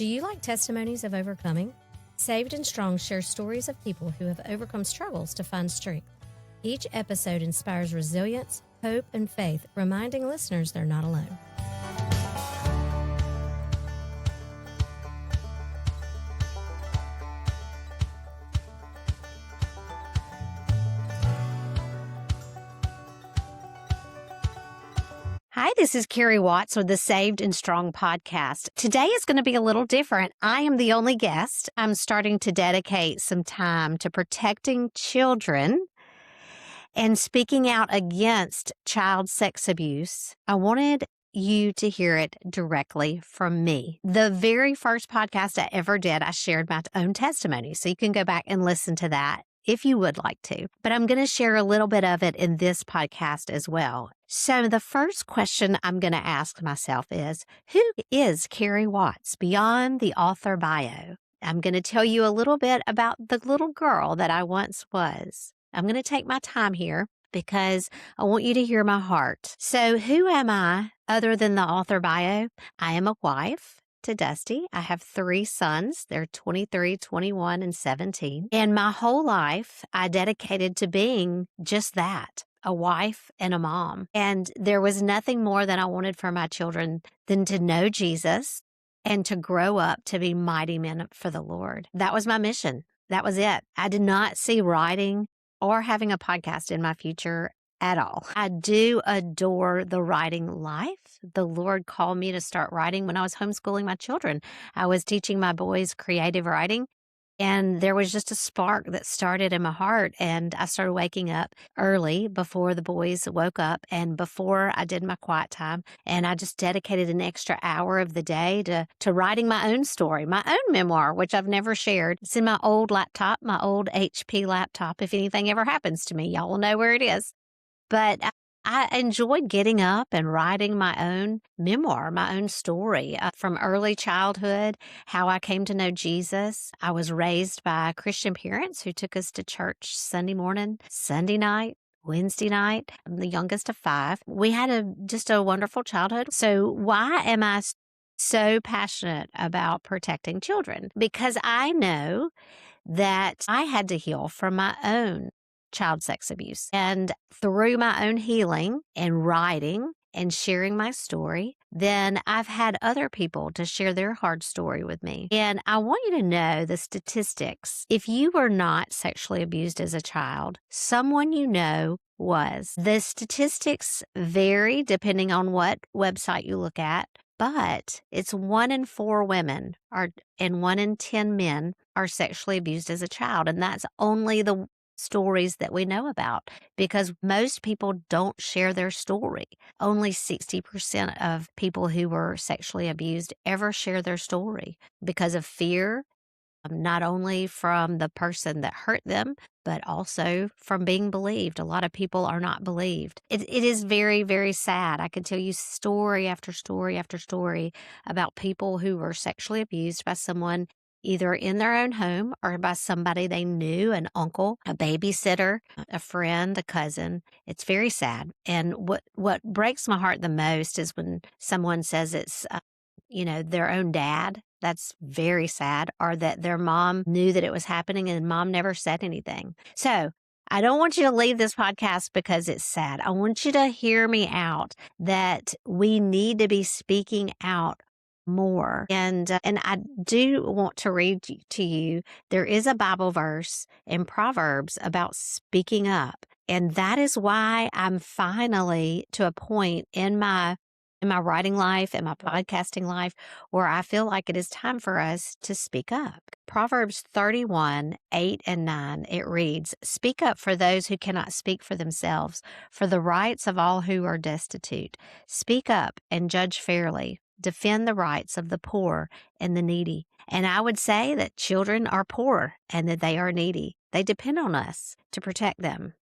Do you like testimonies of overcoming? Saved and Strong shares stories of people who have overcome struggles to find strength. Each episode inspires resilience, hope, and faith, reminding listeners they're not alone. Hi, this is Carrie Watts with the Saved and Strong podcast. Today is going to be a little different. I am the only guest. I'm starting to dedicate some time to protecting children and speaking out against child sex abuse. I wanted you to hear it directly from me. The very first podcast I ever did, I shared my own testimony. So you can go back and listen to that if you would like to. But I'm going to share a little bit of it in this podcast as well. So the first question I'm going to ask myself is, who is Carrie Watts beyond the author bio? I'm going to tell you a little bit about the little girl that I once was. I'm going to take my time here because I want you to hear my heart. So who am I other than the author bio? I am a wife to Dusty. I have 3 sons. They're 23, 21, and 17. And my whole life, I dedicated to being just that, a wife and a mom. And there was nothing more that I wanted for my children than to know Jesus and to grow up to be mighty men for the Lord. That was my mission. That was it. I did not see writing or having a podcast in my future at all. I do adore the writing life. The Lord called me to start writing when I was homeschooling my children. I was teaching my boys creative writing, and there was just a spark that started in my heart, and I started waking up early before the boys woke up and before I did my quiet time, and I just dedicated an extra hour of the day to writing my own story, my own memoir, which I've never shared. It's in my old laptop, my old HP laptop. If anything ever happens to me, y'all will know where it is. But I enjoyed getting up and writing my own memoir, my own story from early childhood, how I came to know Jesus. I was raised by Christian parents who took us to church Sunday morning, Sunday night, Wednesday night. I'm the youngest of 5. We had just a wonderful childhood. So why am I so passionate about protecting children? Because I know that I had to heal from my own child sex abuse. And through my own healing and writing and sharing my story, then I've had other people to share their hard story with me. And I want you to know the statistics. If you were not sexually abused as a child, someone you know was. The statistics vary depending on what website you look at, but it's 1 in 4 women and 1 in 10 men are sexually abused as a child. And that's only the stories that we know about, because most people don't share their story. Only 60% of people who were sexually abused ever share their story because of fear, not only from the person that hurt them, but also from being believed. A lot of people are not believed. It is very, very sad. I could tell you story after story after story about people who were sexually abused by someone either in their own home or by somebody they knew, an uncle, a babysitter, a friend, a cousin. It's very sad. And what breaks my heart the most is when someone says it's, their own dad. That's very sad. Or that their mom knew that it was happening and mom never said anything. So I don't want you to leave this podcast because it's sad. I want you to hear me out that we need to be speaking out more. And I do want to read to you, there is a Bible verse in Proverbs about speaking up. And that is why I'm finally to a point in my writing life and my podcasting life where I feel like it is time for us to speak up. Proverbs 31, 8 and 9, it reads, "Speak up for those who cannot speak for themselves, for the rights of all who are destitute. Speak up and judge fairly. Defend the rights of the poor and the needy." And I would say that children are poor and that they are needy. They depend on us to protect them.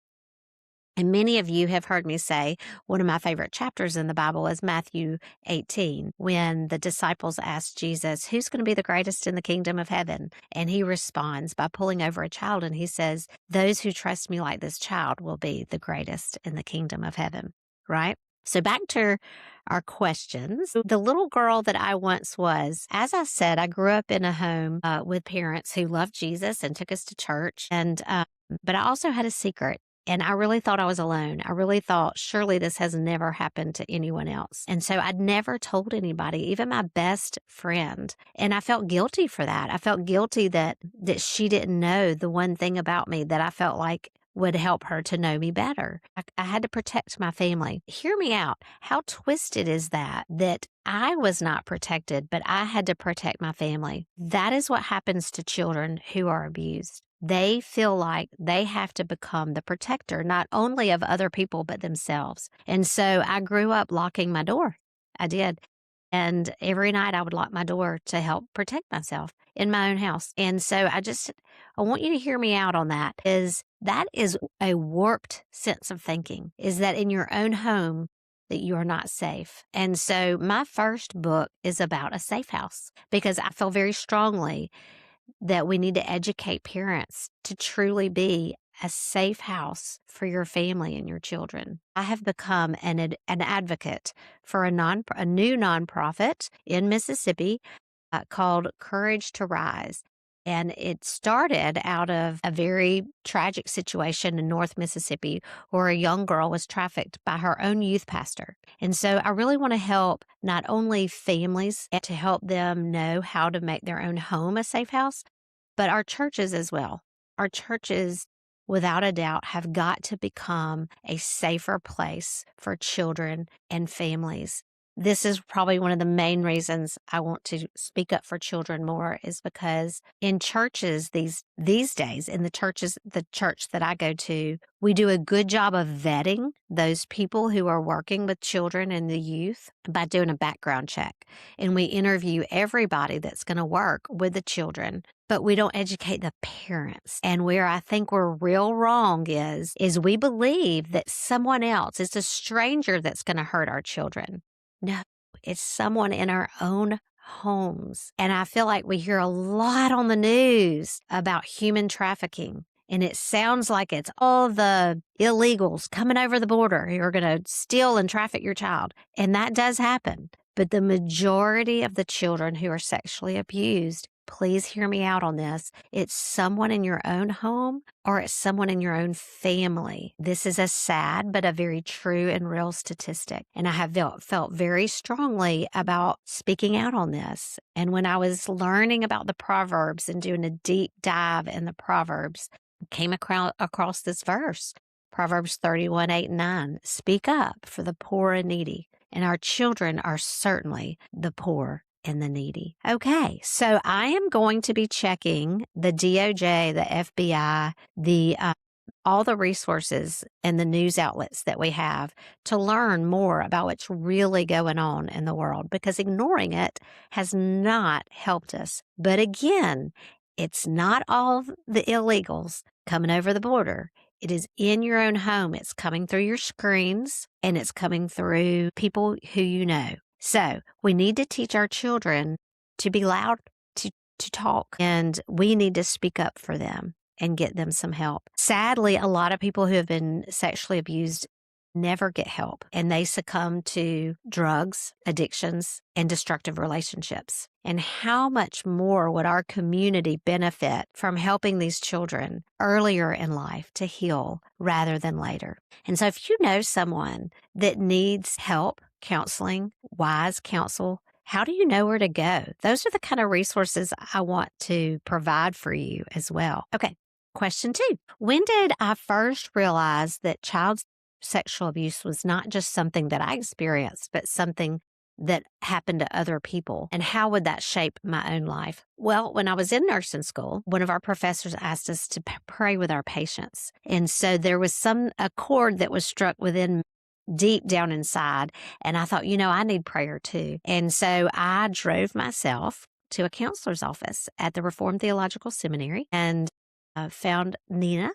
And many of you have heard me say one of my favorite chapters in the Bible is Matthew 18, when the disciples asked Jesus, who's going to be the greatest in the kingdom of heaven? And he responds by pulling over a child and he says, those who trust me like this child will be the greatest in the kingdom of heaven, right? So back to our questions. The little girl that I once was, as I said, I grew up in a home with parents who loved Jesus and took us to church. But I also had a secret. And I really thought I was alone. I really thought, surely this has never happened to anyone else. And so I'd never told anybody, even my best friend. And I felt guilty for that. I felt guilty that she didn't know the one thing about me that I felt like would help her to know me better. I had to protect my family. Hear me out. How twisted is that I was not protected, but I had to protect my family? That is what happens to children who are abused. They feel like they have to become the protector, not only of other people, but themselves. And so I grew up locking my door. I did. And every night I would lock my door to help protect myself in my own house. And so I want you to hear me out on that is a warped sense of thinking, is that in your own home that you are not safe. And so my first book is about a safe house because I feel very strongly that we need to educate parents to truly be a safe house for your family and your children. I have become an advocate for a new nonprofit in Mississippi called Courage to Rise. And it started out of a very tragic situation in North Mississippi where a young girl was trafficked by her own youth pastor. And so I really want to help not only families to help them know how to make their own home a safe house, but our churches as well. Our churches, without a doubt, have got to become a safer place for children and families. This is probably one of the main reasons I want to speak up for children more is because in churches these days, in the church that I go to, we do a good job of vetting those people who are working with children and the youth by doing a background check. And we interview everybody that's going to work with the children, but we don't educate the parents. And where I think we're real wrong is we believe that someone else, it's a stranger that's going to hurt our children. No, it's someone in our own homes. And I feel like we hear a lot on the news about human trafficking. And it sounds like it's all the illegals coming over the border who are going to steal and traffic your child. And that does happen. But the majority of the children who are sexually abused, please hear me out on this. It's someone in your own home or it's someone in your own family. This is a sad but a very true and real statistic. And I have felt very strongly about speaking out on this. And when I was learning about the Proverbs and doing a deep dive in the Proverbs, I came across this verse, Proverbs 31, 8, and 9. Speak up for the poor and needy. And our children are certainly the poor and the needy. Okay, so I am going to be checking the DOJ, the FBI, all the resources and the news outlets that we have to learn more about what's really going on in the world, because ignoring it has not helped us. But again, it's not all the illegals coming over the border. It is in your own home. It's coming through your screens and it's coming through people who you know. So we need to teach our children to be loud, to talk, and we need to speak up for them and get them some help. Sadly, a lot of people who have been sexually abused never get help, and they succumb to drugs, addictions, and destructive relationships. And how much more would our community benefit from helping these children earlier in life to heal rather than later? And so if you know someone that needs help, counseling, wise counsel, how do you know where to go? Those are the kind of resources I want to provide for you as well. Okay, question 2. When did I first realize that child sexual abuse was not just something that I experienced, but something that happened to other people? And how would that shape my own life? Well, when I was in nursing school, one of our professors asked us to pray with our patients. And so there was a chord that was struck within deep down inside. And I thought, I need prayer too. And so I drove myself to a counselor's office at the Reformed Theological Seminary and found Nina.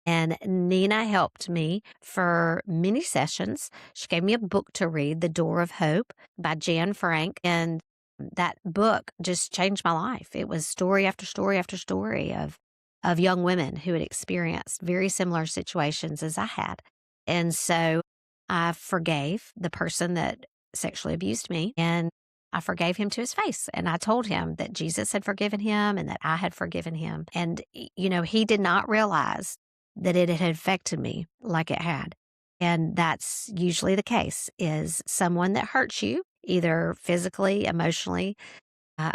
And Nina helped me for many sessions. She gave me a book to read, The Door of Hope by Jan Frank. And that book just changed my life. It was story after story after story of young women who had experienced very similar situations as I had. And so I forgave the person that sexually abused me, and I forgave him to his face. And I told him that Jesus had forgiven him and that I had forgiven him. And, he did not realize that it had affected me like it had. And that's usually the case, is someone that hurts you, either physically, emotionally,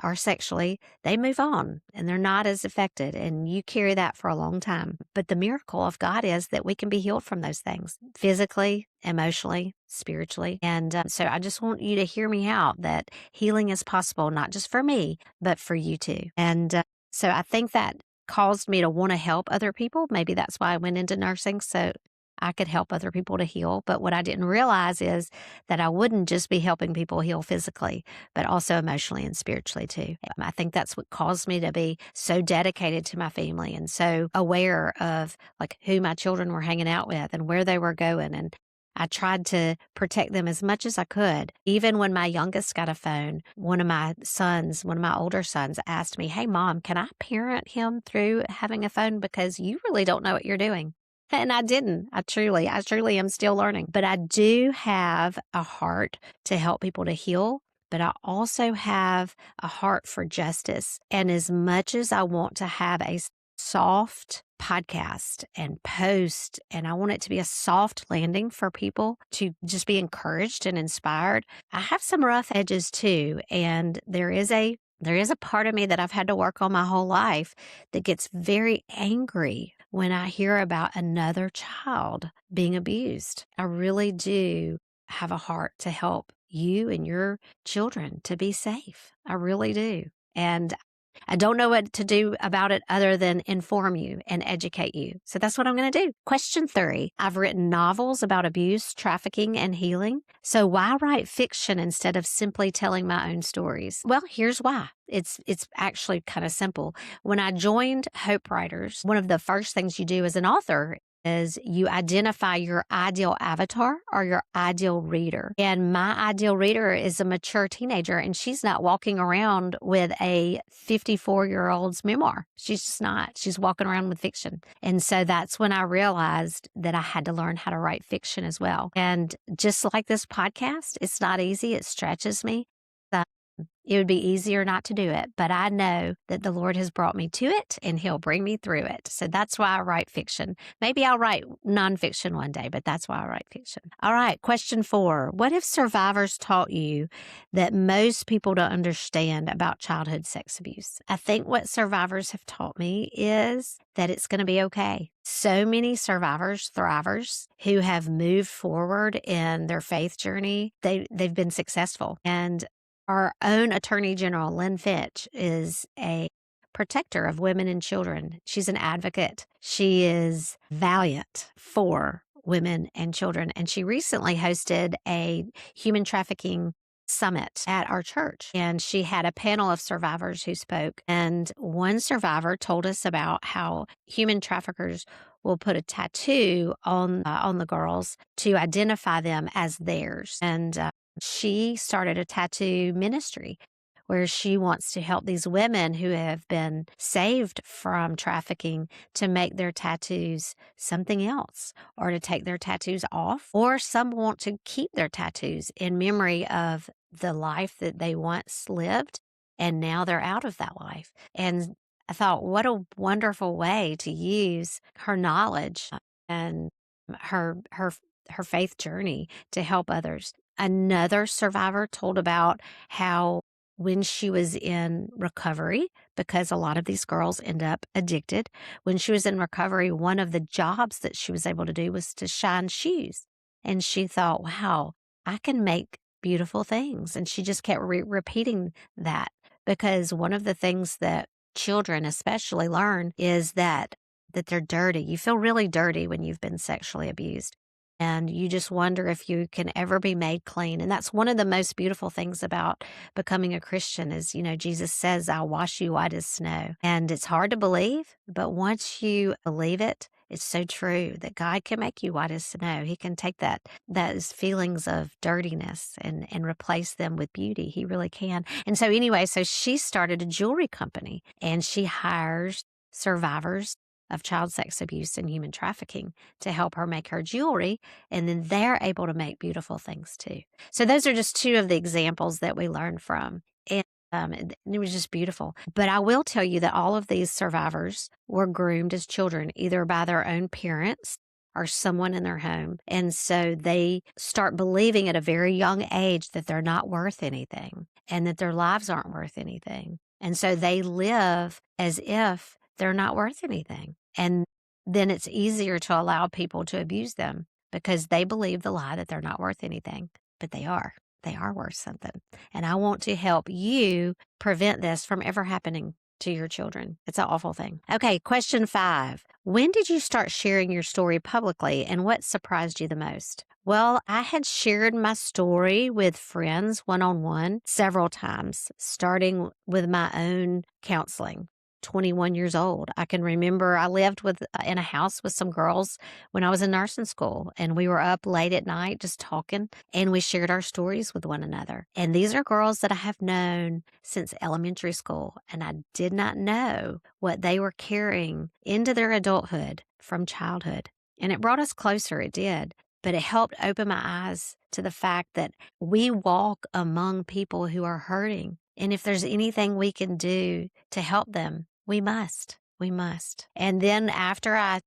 or sexually, they move on and they're not as affected. And you carry that for a long time. But the miracle of God is that we can be healed from those things physically, emotionally, spiritually. And so I just want you to hear me out that healing is possible, not just for me, but for you too. And so I think that caused me to want to help other people. Maybe that's why I went into nursing. So I could help other people to heal. But what I didn't realize is that I wouldn't just be helping people heal physically, but also emotionally and spiritually too. I think that's what caused me to be so dedicated to my family and so aware of like who my children were hanging out with and where they were going. And I tried to protect them as much as I could. Even when my youngest got a phone, one of my older sons asked me, "Hey, Mom, can I parent him through having a phone? Because you really don't know what you're doing." And I didn't. I truly am still learning. But I do have a heart to help people to heal, but I also have a heart for justice. And as much as I want to have a soft podcast and post, and I want it to be a soft landing for people to just be encouraged and inspired, I have some rough edges too. And there is a part of me that I've had to work on my whole life that gets very angry when I hear about another child being abused. I really do have a heart to help you and your children to be safe. I really do. And I don't know what to do about it other than inform you and educate you. So that's what I'm going to do. Question 3. I've written novels about abuse, trafficking, and healing. So why write fiction instead of simply telling my own stories? Well, here's why. It's actually kind of simple. When I joined Hope Writers, one of the first things you do as an author is you identify your ideal avatar or your ideal reader. And my ideal reader is a mature teenager, and she's not walking around with a 54-year-old's memoir. She's just not. She's walking around with fiction. And so that's when I realized that I had to learn how to write fiction as well. And just like this podcast, it's not easy. It stretches me. It would be easier not to do it, but I know that the Lord has brought me to it and He'll bring me through it. So that's why I write fiction. Maybe I'll write nonfiction one day, but that's why I write fiction. All right, question 4. What have survivors taught you that most people don't understand about childhood sex abuse? I think what survivors have taught me is that it's going to be okay. So many survivors, thrivers, who have moved forward in their faith journey, they've been successful. And our own Attorney General, Lynn Fitch, is a protector of women and children. She's an advocate. She is valiant for women and children. And she recently hosted a human trafficking summit at our church. And she had a panel of survivors who spoke. And one survivor told us about how human traffickers will put a tattoo on the girls to identify them as theirs. And she started a tattoo ministry where she wants to help these women who have been saved from trafficking to make their tattoos something else, or to take their tattoos off, or some want to keep their tattoos in memory of the life that they once lived and now they're out of that life. And I thought, what a wonderful way to use her knowledge and her faith journey to help others. Another survivor told about how when she was in recovery, because a lot of these girls end up addicted, when she was in recovery, one of the jobs that she was able to do was to shine shoes. And she thought, wow, I can make beautiful things. And she just kept repeating that, because one of the things that children especially learn is that they're dirty. You feel really dirty when you've been sexually abused. And you just wonder if you can ever be made clean. And that's one of the most beautiful things about becoming a Christian is, Jesus says, I'll wash you white as snow. And it's hard to believe, but once you believe it, it's so true that God can make you white as snow. He can take those feelings of dirtiness and replace them with beauty. He really can. And so anyway, so she started a jewelry company, and she hires survivors of child sex abuse and human trafficking to help her make her jewelry. And then they're able to make beautiful things too. So those are just two of the examples that we learned from. And it was just beautiful. But I will tell you that all of these survivors were groomed as children, either by their own parents or someone in their home. And so they start believing at a very young age that they're not worth anything and that their lives aren't worth anything. And so they live as if they're not worth anything. And then it's easier to allow people to abuse them because they believe the lie that they're not worth anything, but they are. They are worth something. And I want to help you prevent this from ever happening to your children. It's an awful thing. Okay, question 5. When did you start sharing your story publicly and what surprised you the most? Well, I had shared my story with friends one-on-one several times, starting with my own counseling. 21 years old. I can remember I lived in a house with some girls when I was in nursing school, and we were up late at night just talking, and we shared our stories with one another. And these are girls that I have known since elementary school, and I did not know what they were carrying into their adulthood from childhood. And it brought us closer, it did. But it helped open my eyes to the fact that we walk among people who are hurting. And if there's anything we can do to help them, we must. We must. And then after I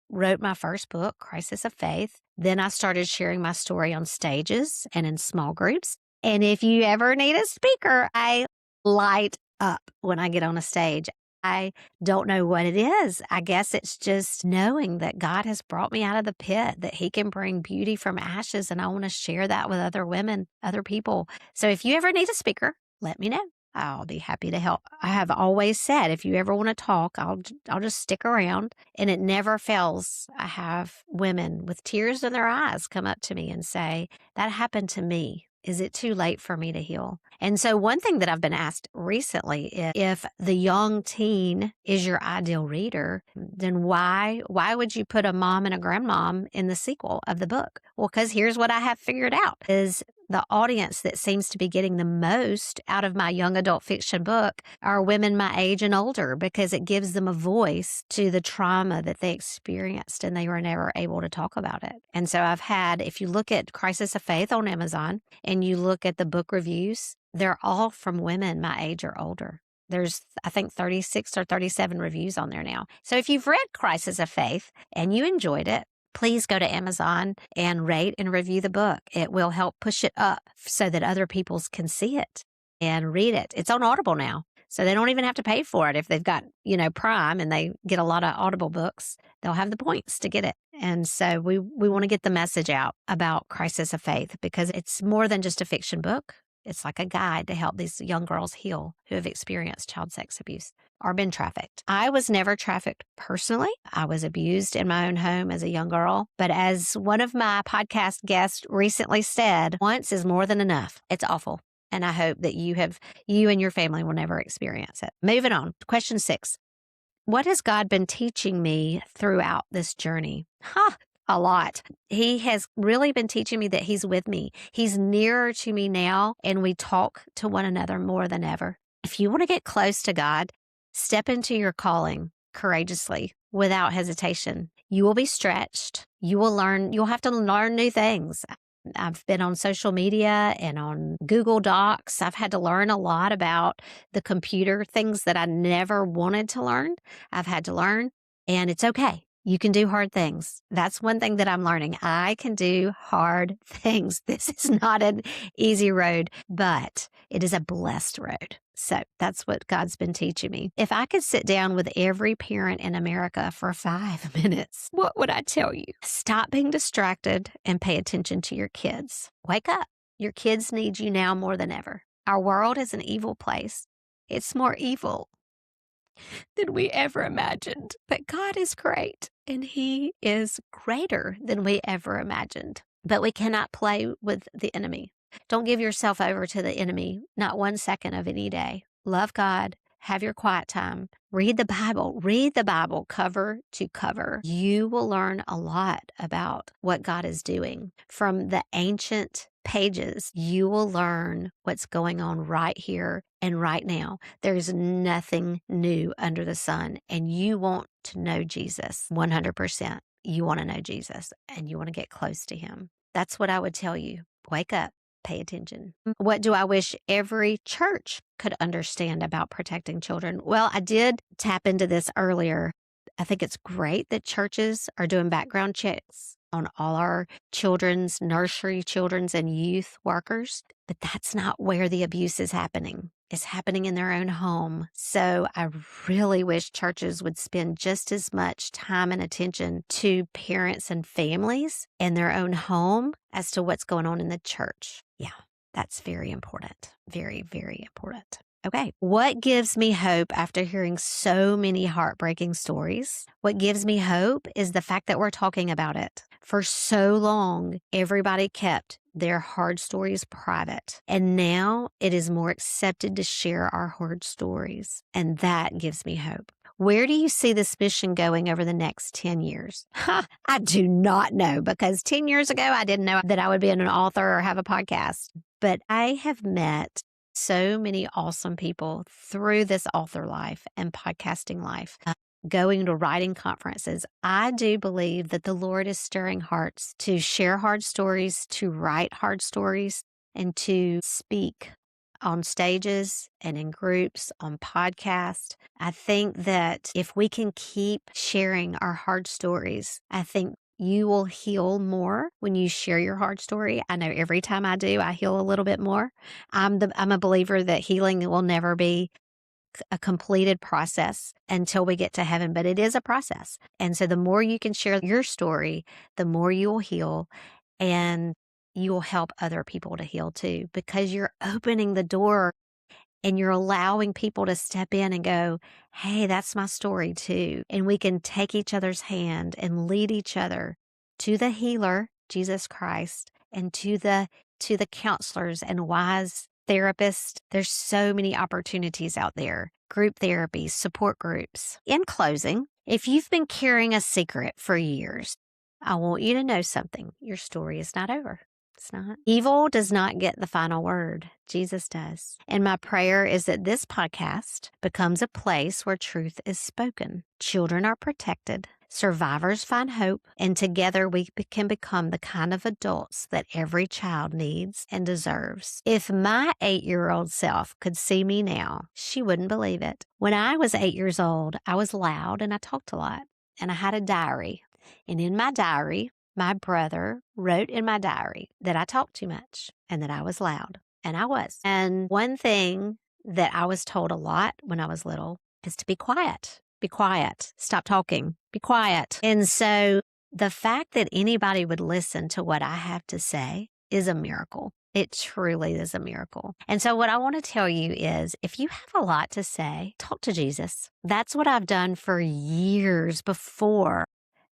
wrote my first book, Crisis of Faith, then I started sharing my story on stages and in small groups. And if you ever need a speaker, I light up when I get on a stage. I don't know what it is. I guess it's just knowing that God has brought me out of the pit, that He can bring beauty from ashes. And I want to share that with other women, other people. So if you ever need a speaker, let me know. I'll be happy to help. I have always said, if you ever want to talk, I'll just stick around, and it never fails. I have women with tears in their eyes come up to me and say, that happened to me. Is it too late for me to heal? And so one thing that I've been asked recently is if the young teen is your ideal reader, then why would you put a mom and a grandmom in the sequel of the book? Well, because here's what I have figured out is the audience that seems to be getting the most out of my young adult fiction book are women my age and older, because it gives them a voice to the trauma that they experienced and they were never able to talk about it. And so I've had, if you look at Crisis of Faith on Amazon and you look at the book reviews, they're all from women my age or older. There's, I think, 36 or 37 reviews on there now. So if you've read Crisis of Faith and you enjoyed it, please go to Amazon and rate and review the book. It will help push it up so that other people can see it and read it. It's on Audible now, so they don't even have to pay for it. If they've got, Prime and they get a lot of Audible books, they'll have the points to get it. And so we want to get the message out about Crisis of Faith, because it's more than just a fiction book. It's like a guide to help these young girls heal who have experienced child sex abuse or been trafficked. I was never trafficked personally. I was abused in my own home as a young girl. But as one of my podcast guests recently said, once is more than enough. It's awful. And I hope that you and your family will never experience it. Moving on. Question 6. What has God been teaching me throughout this journey? A lot. He has really been teaching me that He's with me. He's nearer to me now, and we talk to one another more than ever. If you want to get close to God, step into your calling courageously, without hesitation. You will be stretched. You'll have to learn new things. I've been on social media and on Google Docs. I've had to learn a lot about the computer, things that I never wanted to learn. I've had to learn, and it's okay. You can do hard things. That's one thing that I'm learning. I can do hard things. This is not an easy road, but it is a blessed road. So that's what God's been teaching me. If I could sit down with every parent in America for 5 minutes, what would I tell you? Stop being distracted and pay attention to your kids. Wake up. Your kids need you now more than ever. Our world is an evil place. It's more evil than we ever imagined. But God is great, and He is greater than we ever imagined. But we cannot play with the enemy. Don't give yourself over to the enemy, not 1 second of any day. Love God. Have your quiet time. Read the Bible. Read the Bible cover to cover. You will learn a lot about what God is doing, from the ancient pages, you will learn what's going on right here and right now. There's nothing new under the sun, and you want to know Jesus 100%. You want to know Jesus, and you want to get close to him. That's what I would tell you. Wake up. Pay attention. What do I wish every church could understand about protecting children? Well, I did tap into this earlier. I think it's great that churches are doing background checks on all our children's, nursery children's, and youth workers, but that's not where the abuse is happening. It's happening in their own home. So I really wish churches would spend just as much time and attention to parents and families in their own home as to what's going on in the church. Yeah, that's very important. Very, very important. Okay, what gives me hope after hearing so many heartbreaking stories? What gives me hope is the fact that we're talking about it. For so long, everybody kept their hard stories private, and now it is more accepted to share our hard stories, and that gives me hope. Where do you see this mission going over the next 10 years? I do not know, because 10 years ago, I didn't know that I would be an author or have a podcast, but I have met so many awesome people through this author life and podcasting life, going to writing conferences. I do believe that the Lord is stirring hearts to share hard stories, to write hard stories, and to speak on stages and in groups, on podcasts. I think that if we can keep sharing our hard stories, I think you will heal more when you share your hard story. I know every time I do, I heal a little bit more. I'm a believer that healing will never be a completed process until we get to heaven, but it is a process. And so the more you can share your story, the more you will heal, and you will help other people to heal too, because you're opening the door and you're allowing people to step in and go, hey, that's my story too. And we can take each other's hand and lead each other to the healer, Jesus Christ, and to the counselors and wise therapists. There's so many opportunities out there. Group therapy, support groups. In closing, if you've been carrying a secret for years, I want you to know something. Your story is not over. It's not. Evil does not get the final word. Jesus does. And my prayer is that this podcast becomes a place where truth is spoken. Children are protected. Survivors find hope. And together we can become the kind of adults that every child needs and deserves. If my 8-year-old self could see me now, she wouldn't believe it. When I was 8 years old, I was loud and I talked a lot. And I had a diary. And in my diary, my brother wrote in my diary that I talked too much and that I was loud. And I was. And one thing that I was told a lot when I was little is to be quiet. Be quiet. Stop talking. Be quiet. And so the fact that anybody would listen to what I have to say is a miracle. It truly is a miracle. And so what I want to tell you is, if you have a lot to say, talk to Jesus. That's what I've done for years before.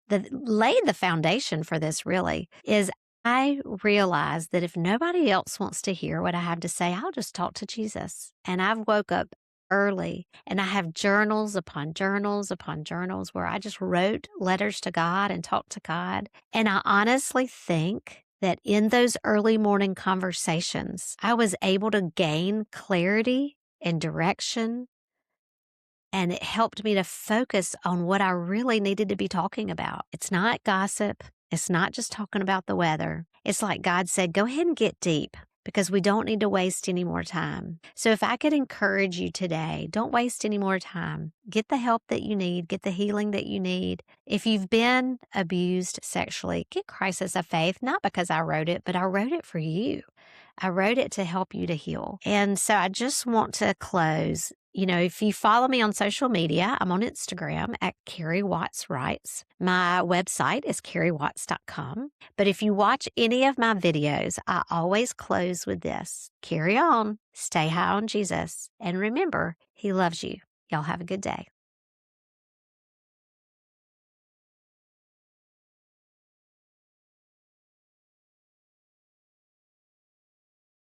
That laid the foundation for this really is I realized that if nobody else wants to hear what I have to say, I'll just talk to Jesus. And I've woke up early and I have journals upon journals upon journals where I just wrote letters to God and talked to God. And I honestly think that in those early morning conversations, I was able to gain clarity and direction. And it helped me to focus on what I really needed to be talking about. It's not gossip. It's not just talking about the weather. It's like God said, go ahead and get deep, because we don't need to waste any more time. So if I could encourage you today, don't waste any more time. Get the help that you need. Get the healing that you need. If you've been abused sexually, get Crisis of Faith, not because I wrote it, but I wrote it for you. I wrote it to help you to heal. And so I just want to close. You know, if you follow me on social media, I'm on Instagram at Carrie Watts Writes. My website is carriewatts.com. But if you watch any of my videos, I always close with this. Carry on, stay high on Jesus, and remember, he loves you. Y'all have a good day.